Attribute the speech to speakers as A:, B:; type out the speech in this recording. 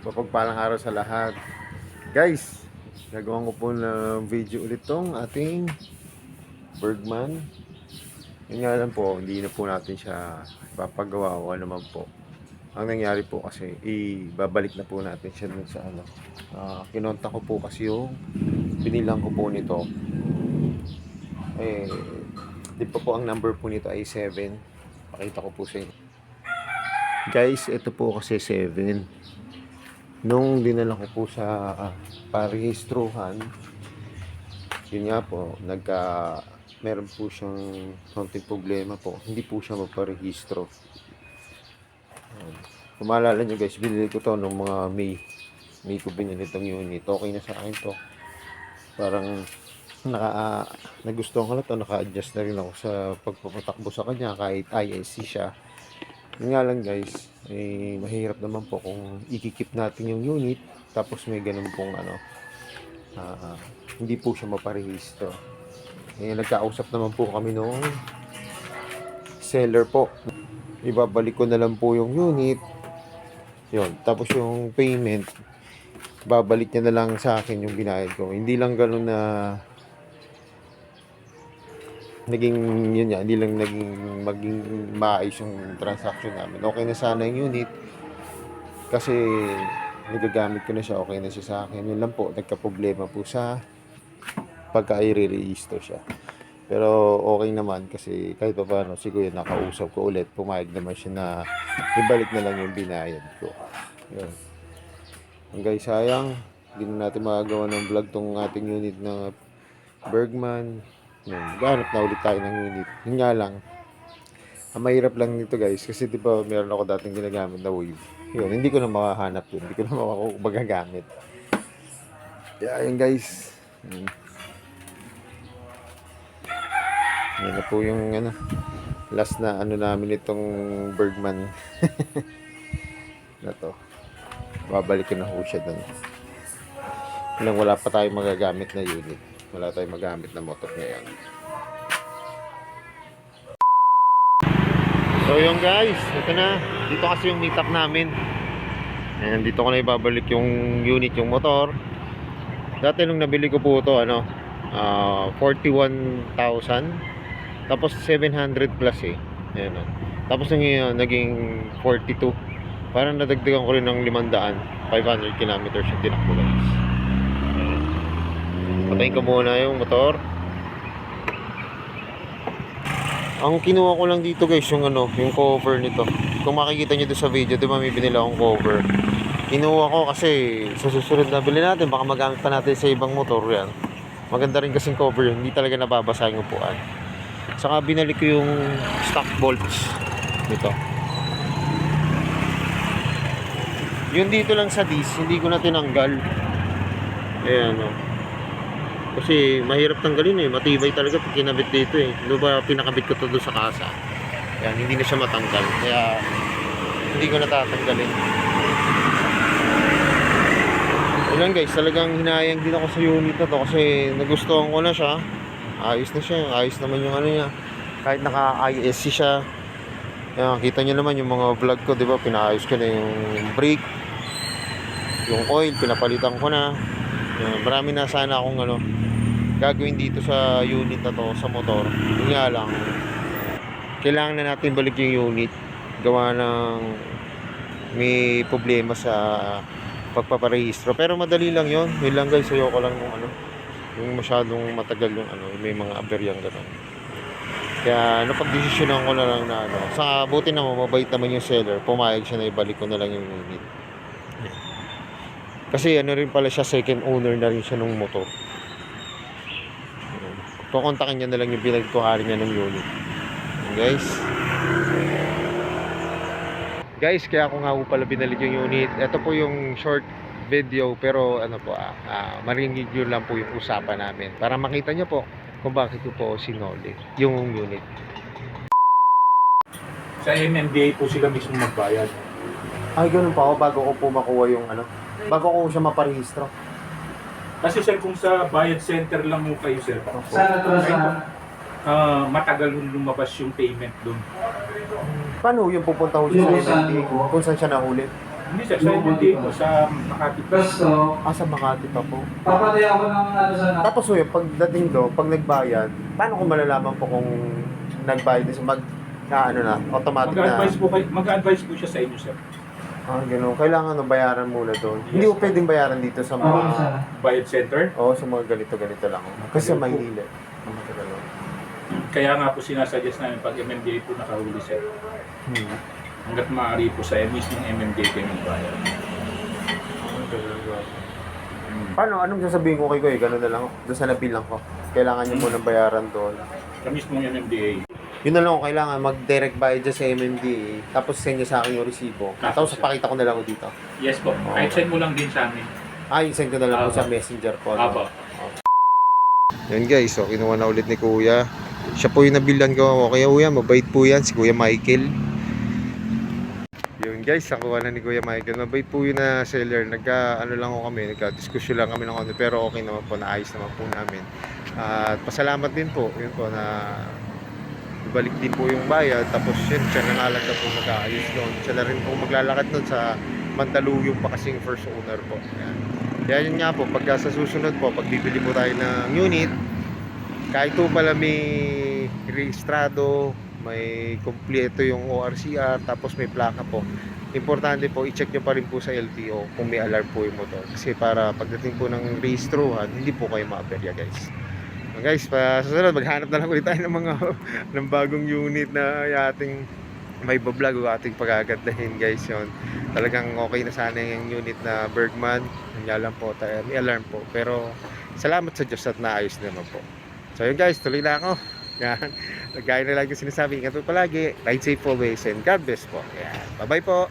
A: Mapagpalang araw sa lahat. Guys, gagawin ko po ng video ulit tong ating Bergman. Yun nga lang po, hindi na po natin siya papagawa o ano man po. Ang nangyari po kasi, ibabalik na po natin siya dun sa ano. Kinonta ko po kasi yung binilang ko po nito. Di pa po ang number po nito ay 7. Pakita ko po sa inyo. Guys, ito po kasi 7. Nung dinala ko po sa parehistruhan, yun nga po, meron po siyang konting problema po. Hindi po siya maparehistro. Kung maalala nyo guys, binili ko to nung mga May ko binili itong unit. Okay na sa akin to. Parang nagustuhan ko na to. Naka-adjust na rin ako sa pagpapatakbo sa kanya kahit ISC siya. Yun nga lang guys, mahirap naman po kung ikikip natin yung unit tapos may ganun pong hindi po siya maparehistro. Nagkausap naman po kami nung seller po. Ibabalik ko na lang po yung unit. Yun, tapos yung payment, babalik niya na lang sa akin yung binayad ko. Hindi lang ganun na hindi lang maging maayos yung transaction namin. Okay na sana yung unit kasi nagagamit ko na siya, okay na siya sa akin. Yun lang po, nagka-problema po sa pagka-i-re-register siya. Pero okay naman kasi kahit pa paano, siguro nakausap ko ulit, pumayag naman siya na ibalik na lang yung binayad ko. Yun. Ang guys, sayang, hindi na natin magagawa ng vlog tong ating unit na Bergman. Ganap na ulit tayo ng unit. Yun nga lang, ang mahirap lang nito guys, kasi di ba meron ako dating ginagamit na wave. Yun, hindi ko na makahanap yun. Hindi ko na magagamit. Kaya yun guys. Yan na po yung last na namin itong Bergman. Na to. Babalik ko na po siya doon. Wala pa tayong magagamit na unit. Wala tayong magamit na motor ngayon. So yung guys, ito na. Dito kasi yung meetup namin. And dito ko na ibabalik yung unit, yung motor. Dati nung nabili ko po ito, 41,000. Tapos 700 plus eh. Ayan, tapos naging 42. Parang nadagdagan ko rin ng 500 kilometers yung tinakbo guys. Patayin ko muna yung motor. Ang kinuha ko lang dito guys, yung yung cover nito. Kung makikita nyo doon sa video, di ba may binila akong cover. Kinuha ko kasi sa susunod na bili natin, baka magamit pa natin sa ibang motor yan. Maganda rin kasing cover yun, hindi talaga nababasa yung upuan. Saka binalik ko yung stock bolts nito. Yun dito lang sa disc, hindi ko na tinanggal. Ayan kasi mahirap tanggalin matibay talaga pag kinabit dito Ano ba pinakabit ko to doon sa kasa. Yan, hindi na siya matanggal. Kaya hindi ko natatanggalin. Ayan guys, talagang hinayang din ako sa unit na to kasi nagustuhan ko na siya. Ayos na siya, ayos naman yung niya. Kahit naka-ISC siya. Ayan, kita nyo naman yung mga vlog ko, di ba? Pinaayos ko na yung brake, yung oil, pinapalitan ko na. Marami na sana akong gagawin dito sa unit na to, sa motor. Yun nga lang, kailangan na natin balik yung unit. Gawa ng may problema sa pagpaparehistro. Pero madali lang yun. Yun lang guys, ayoko lang yung masyadong matagal yung may mga aberyang gano'n. Kaya napagdesisyonan ko na lang na sa buti naman, mabait naman yung seller. Pumayag siya na ibalik ko na lang yung unit. Kasi rin pala siya, second owner na rin siya ng motor. Kukontakin niya na lang yung pinagkuhari niya ng unit. Guys. Guys, kaya ako nga po pala binalik yung unit. Ito po yung short video pero marinig nyo lang po yung usapan namin. Para makita nyo po kung bakit ko po sinoli yung unit.
B: Sa MMDA po sila mismo magbayad.
A: Ay, ganun pa ako bago ko po makuha yung bago ko siya maparehistro.
B: Kasi sir, kung sa bayad center lang mo kayo sir,
C: Sana to
B: matagal lumabas yung payment doon.
A: Paano yung pupunta ho siya sa MMDA kung saan siya nahuli?
B: Hindi sir, sa MMDA po, sa Makati.
C: Gusto,
A: Sa Makati pa po.
C: papatay ako ng ano sana.
A: Tapos so yun, pagdating do, pag nagbayad, paano ko malalaman po kung nagbayad din sa automatic na?
B: Mag-advise po siya sa inyo sir.
A: Gano'n. Kailangan bayaran muna doon. Hindi ko pwedeng bayaran dito sa
C: Okay
A: mga,
C: sana.
B: Bayad center.
A: sa mga ganito-ganito lang. Kasi sa Maynila. Ganun.
B: Kaya nga po sinasuggest namin pag MMDA po nakahuli sir. Hanggat maaari po sa mismong MMDA kayo magbayad.
A: Paano? Anong sasabihin ko kay Kuya? Ganun na lang. Doon sa nabilang ko. Kailangan niyo munang bayaran doon.
B: Sa mismong MMDA.
A: Yun na lang ako kailangan mag-direct bayad dyan sa MMDA. Tapos send niya sa akin yung resibo. Tapos pakita ko na lang ko dito.
B: Yes po. Kahit send mo lang din sa amin.
A: Send ko na lang po
B: Aba.
A: sa messenger ko.
B: Aba.
A: Yan guys, so kinuha na ulit ni Kuya. Siya po yung nabilan ko. Okay, Kuya, mabait po yan. Si Kuya Michael. Yun guys, nakuha na ni Kuya Michael. Mabait po yun na seller. Nagka-diskusyon lang kami ng konti. Pero okay naman po, naayos naman po namin. At pasalamat din po. Yun po na ibalik din po yung bayad. Tapos yun, siya na nga lang na po mag-aayos doon. Siya na rin po maglalakad doon sa Mandaluyong pa kasing first owner po. Yan. Kaya yun nga po, pagka sa susunod po, pag bibili po tayo ng unit, kahit po pala may rehistrado, may kumpleto yung ORCR, tapos may plaka po. Importante po, i-check nyo pa rin po sa LTO kung may alarm po yung motor. Kasi para pagdating po ng rehistruhan, hindi po kayo ma-aperya guys. So guys, sa susunod, maghanap na lang ulit tayo ng mga ng bagong unit na ating may bablog o ating pagagandahin guys yun. Talagang okay na sana yung unit na Bergman. Kanya lang po tayo, may alarm po. Pero salamat sa Diyos at naayos naman po. So yun guys, tuloy na ako. Yan. Gaya na lang yung sinasabi, ingat po palagi. Ride safe always and God bless po. Yan. Bye bye po.